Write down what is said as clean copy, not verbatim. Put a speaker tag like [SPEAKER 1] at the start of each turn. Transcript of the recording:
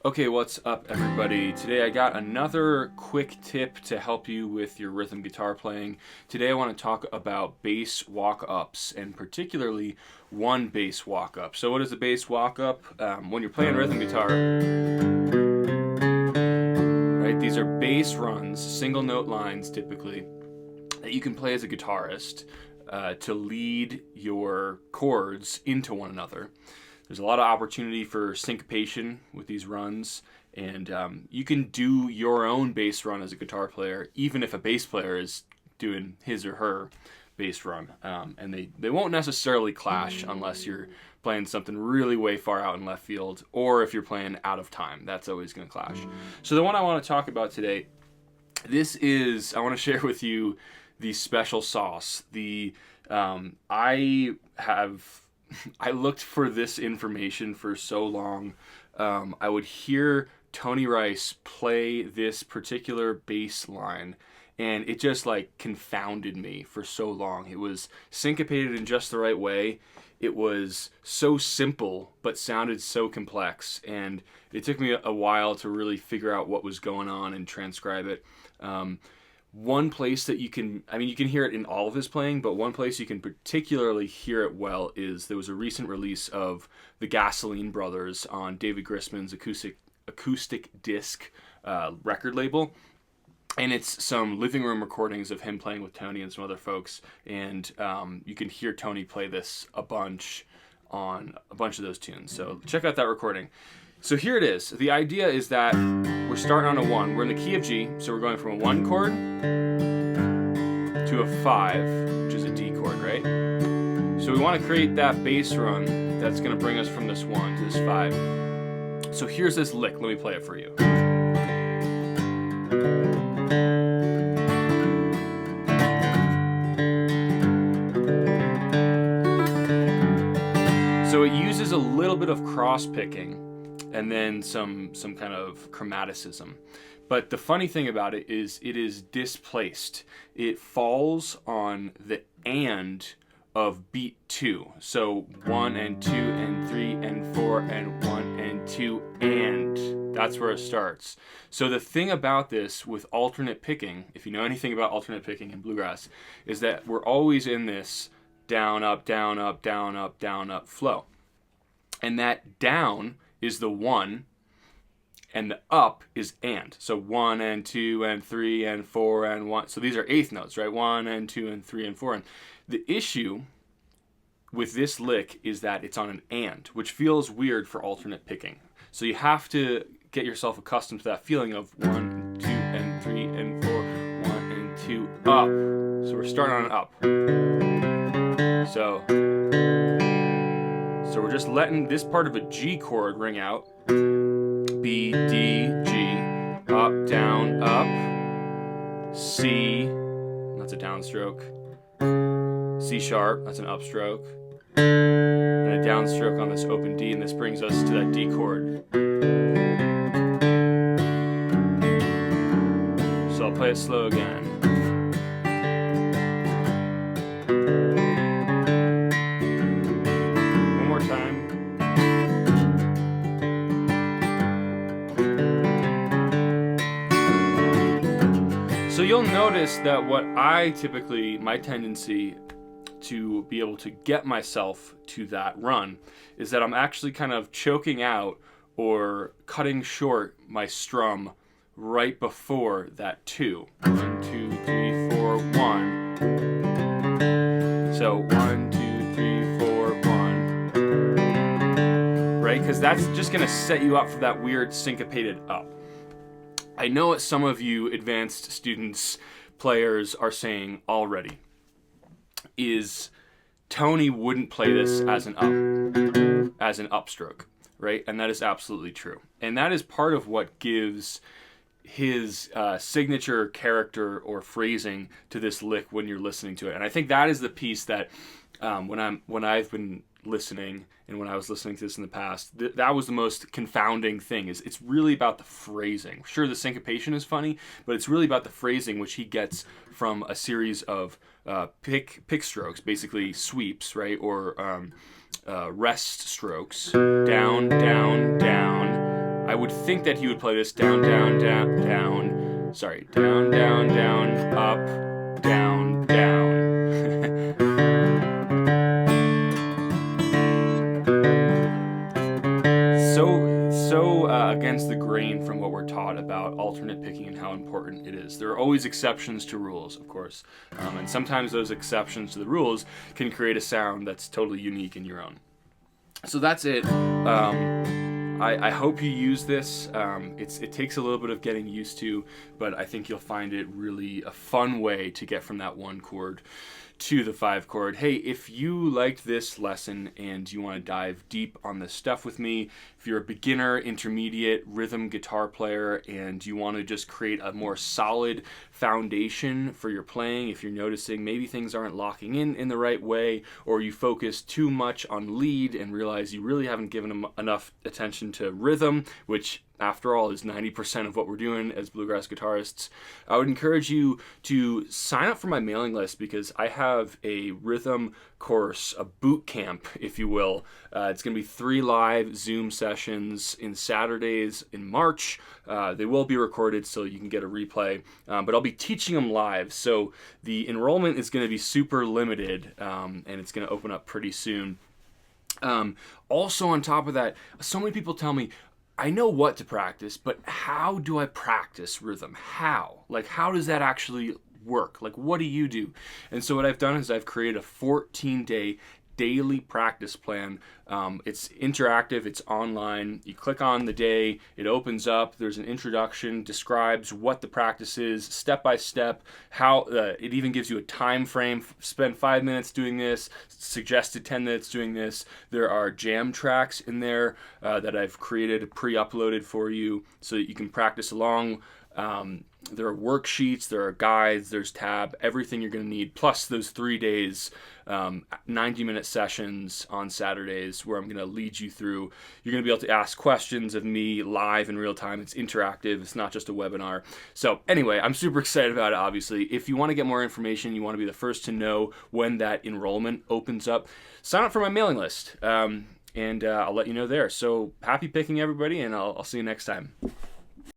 [SPEAKER 1] Okay, what's up, everybody? Today I got another quick tip to help you with your rhythm guitar playing. Today I want to talk about bass walk-ups, and particularly one bass walk-up. So what is a bass walk-up? When you're playing rhythm guitar, right, these are bass runs, single note lines typically, that you can play as a guitarist to lead your chords into one another. There's a lot of opportunity for syncopation with these runs, and you can do your own bass run as a guitar player, even if a bass player is doing his or her bass run. And they won't necessarily clash unless you're playing something really way far out in left field, or if you're playing out of time. That's always going to clash. So the one I want to talk about today, I want to share with you the special sauce. I looked for this information for so long. I would hear Tony Rice play this particular bass line, and it just like confounded me for so long. It was syncopated in just the right way. It was so simple, but sounded so complex, and it took me a while to really figure out what was going on and transcribe it. One place that you can hear it in all of his playing, but one place you can particularly hear it well is there was a recent release of the Gasoline Brothers on David Grisman's acoustic disc record label. And it's some living room recordings of him playing with Tony and some other folks. And you can hear Tony play this a bunch on a bunch of those tunes. So check out that recording. So here it is. The idea is that we're starting on a 1. We're in the key of G, so we're going from a 1 chord to a 5, which is a D chord, right? So we want to create that bass run that's going to bring us from this 1 to this 5. So here's this lick. Let me play it for you. So it uses a little bit of cross-picking and then some kind of chromaticism. But the funny thing about it is displaced. It falls on the and of beat 2. So 1 and 2 and 3 and 4 and 1 and 2 and. That's where it starts. So the thing about this with alternate picking, if you know anything about alternate picking in bluegrass, is that we're always in this down, up, down, up, down, up, down, up flow. And that down is the 1, and the up is and. So 1 and 2 and 3 and 4 and 1. So these are eighth notes, right? 1 and 2 and 3 and 4. And the issue with this lick is that it's on an and, which feels weird for alternate picking. So you have to get yourself accustomed to that feeling of 1 and 2 and 3 and 4, 1 and 2, up. So we're starting on an up. So we're just letting this part of a G chord ring out. B, D, G, up, down, up. C, that's a downstroke. C sharp, that's an upstroke. And a downstroke on this open D, and this brings us to that D chord. So I'll play it slow again. So you'll notice that my tendency to be able to get myself to that run is that I'm actually kind of choking out or cutting short my strum right before that 2. 1, 2, 3, 4, 1. So 1, 2, 3, 4, 1. Right? Because that's just going to set you up for that weird syncopated up. I know what some of you advanced students, players are saying already is Tony wouldn't play this as an upstroke, right? And that is absolutely true. And that is part of what gives his signature character or phrasing to this lick when you're listening to it. And I think that is the piece that when I've been listening and when I was listening to this in the past, that was the most confounding thing. Is it's really about the phrasing. Sure, the syncopation is funny, but it's really about the phrasing, which he gets from a series of pick strokes, basically sweeps, right, or rest strokes. Down, down, down. I would think that he would play this down, down, down, down. Sorry, down, down, down, up, down, down. Against the grain from what we're taught about alternate picking and how important it is. There are always exceptions to rules, of course, and sometimes those exceptions to the rules can create a sound that's totally unique in your own. So that's it. I hope you use this. It takes a little bit of getting used to, but I think you'll find it really a fun way to get from that 1 chord to the 5 chord. Hey, if you liked this lesson and you want to dive deep on this stuff with me, if you're a beginner, intermediate rhythm guitar player and you want to just create a more solid foundation for your playing, if you're noticing maybe things aren't locking in the right way, or you focus too much on lead and realize you really haven't given them enough attention to rhythm, which after all is 90% of what we're doing as bluegrass guitarists, I would encourage you to sign up for my mailing list, because I have a rhythm course, a boot camp, if you will. It's going to be 3 live Zoom sessions in Saturdays in March. They will be recorded so you can get a replay, but I'll be teaching them live. So the enrollment is going to be super limited, and it's going to open up pretty soon. Also on top of that, so many people tell me, I know what to practice, but how do I practice rhythm? How? Like, how does that actually work? Like, what do you do? And so what I've done is I've created a 14-day daily practice plan. It's interactive, it's online. You click on the day, it opens up, there's an introduction, describes what the practice is, step by step, how it even gives you a time frame. Spend 5 minutes doing this, suggested 10 minutes doing this. There are jam tracks in there that I've created, pre-uploaded for you so that you can practice along. There are worksheets, there are guides, there's tab, everything you're going to need, plus those 3 days, 90-minute sessions on Saturdays where I'm going to lead you through. You're going to be able to ask questions of me live in real time. It's interactive. It's not just a webinar. So anyway, I'm super excited about it, obviously. If you want to get more information, you want to be the first to know when that enrollment opens up, sign up for my mailing list, and I'll let you know there. So happy picking, everybody, and I'll see you next time.